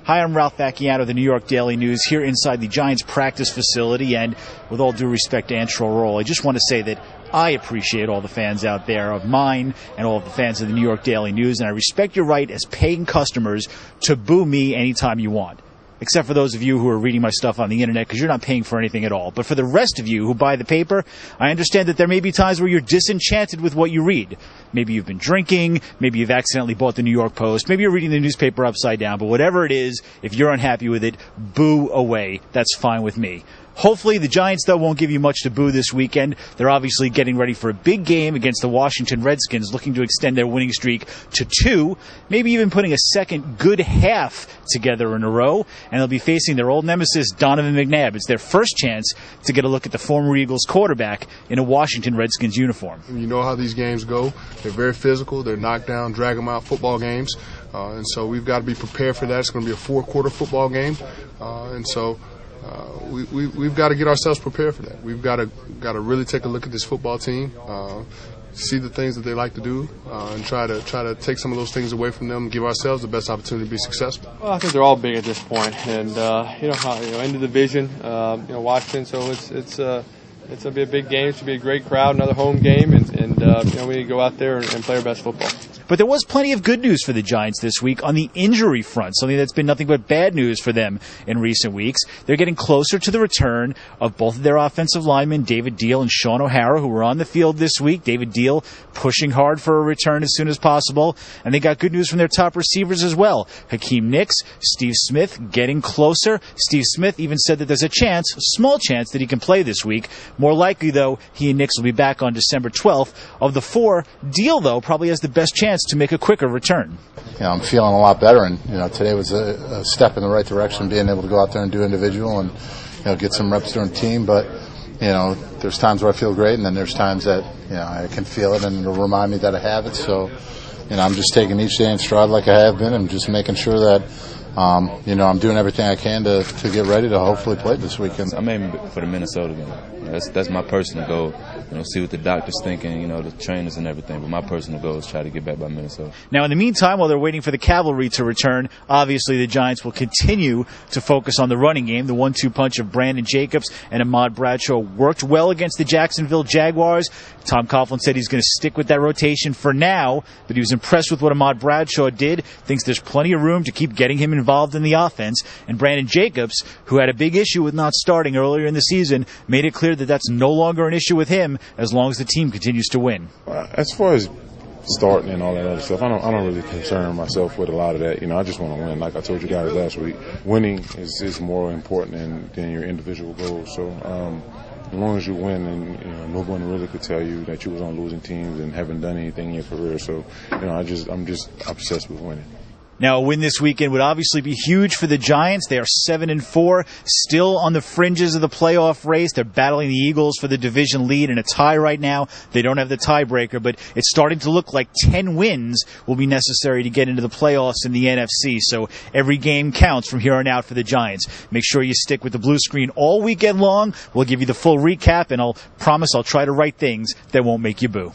Hi, I'm Ralph Vacchiano of the New York Daily News here inside the Giants practice facility. And with all due respect to Antrel Roll, I just want to say that I appreciate all the fans out there of mine and all of the fans of the New York Daily News, and I respect your right as paying customers to boo me anytime you want. Except for those of you who are reading my stuff on the internet, because you're not paying for anything at all. But for the rest of you who buy the paper, I understand that there may be times where you're disenchanted with what you read. Maybe you've been drinking, maybe you've accidentally bought the New York Post, maybe you're reading the newspaper upside down, but whatever it is, if you're unhappy with it, boo away. That's fine with me. Hopefully the Giants, though, won't give you much to boo this weekend. They're obviously getting ready for a big game against the Washington Redskins, looking to extend their winning streak to 2, maybe even putting a second good half together in a row. And they'll be facing their old nemesis, Donovan McNabb. It's their first chance to get a look at the former Eagles quarterback in a Washington Redskins uniform. You know how these games go. They're very physical. They're knockdown, drag 'em out football games. And so we've got to be prepared for that. It's going to be a 4-quarter football game. We've got to get ourselves prepared for that. We've got to really take a look at this football team, see the things that they like to do, and try to take some of those things away from them and give ourselves the best opportunity to be successful. Well, I think they're all big at this point, and in the division, Washington. So it's gonna be a big game. It should be a great crowd, another home game, and we need to go out there and play our best football. But there was plenty of good news for the Giants this week on the injury front, something that's been nothing but bad news for them in recent weeks. They're getting closer to the return of both of their offensive linemen, David Deal and Sean O'Hara, who were on the field this week. David Deal pushing hard for a return as soon as possible. And they got good news from their top receivers as well. Hakeem Nicks, Steve Smith getting closer. Steve Smith even said that there's a chance, small chance, that he can play this week. More likely, though, he and Nicks will be back on December 12th. Of the 4, Deal, though, probably has the best chance to make a quicker return. I'm feeling a lot better, and today was a step in the right direction, being able to go out there and do individual and get some reps during team. But there's times where I feel great, and then there's times that I can feel it, and it'll remind me that I have it. So I'm just taking each day in stride like I have been, and just making sure that I'm doing everything I can to get ready to hopefully play this weekend. I'm aiming for the Minnesota game. That's my personal goal. See what the doctor's thinking, the trainers and everything. But my personal goal is try to get back by Minnesota. Now, in the meantime, while they're waiting for the cavalry to return, obviously the Giants will continue to focus on the running game. The 1-2 punch of Brandon Jacobs and Ahmad Bradshaw worked well against the Jacksonville Jaguars. Tom Coughlin said he's going to stick with that rotation for now, but he was impressed with what Ahmad Bradshaw did, thinks there's plenty of room to keep getting him involved in the offense. And Brandon Jacobs, who had a big issue with not starting earlier in the season, made it clear that that's no longer an issue with him as long as the team continues to win. As far as starting and all that other stuff, I don't really concern myself with a lot of that. I just want to win. Like I told you guys last week, winning is more important than your individual goals. So as long as you win, and no one really could tell you that you was on losing teams and haven't done anything in your career. So I'm just obsessed with winning. Now, a win this weekend would obviously be huge for the Giants. They are 7-4, still on the fringes of the playoff race. They're battling the Eagles for the division lead in a tie right now. They don't have the tiebreaker, but it's starting to look like 10 wins will be necessary to get into the playoffs in the NFC. So every game counts from here on out for the Giants. Make sure you stick with the blue screen all weekend long. We'll give you the full recap, and I'll promise I'll try to write things that won't make you boo.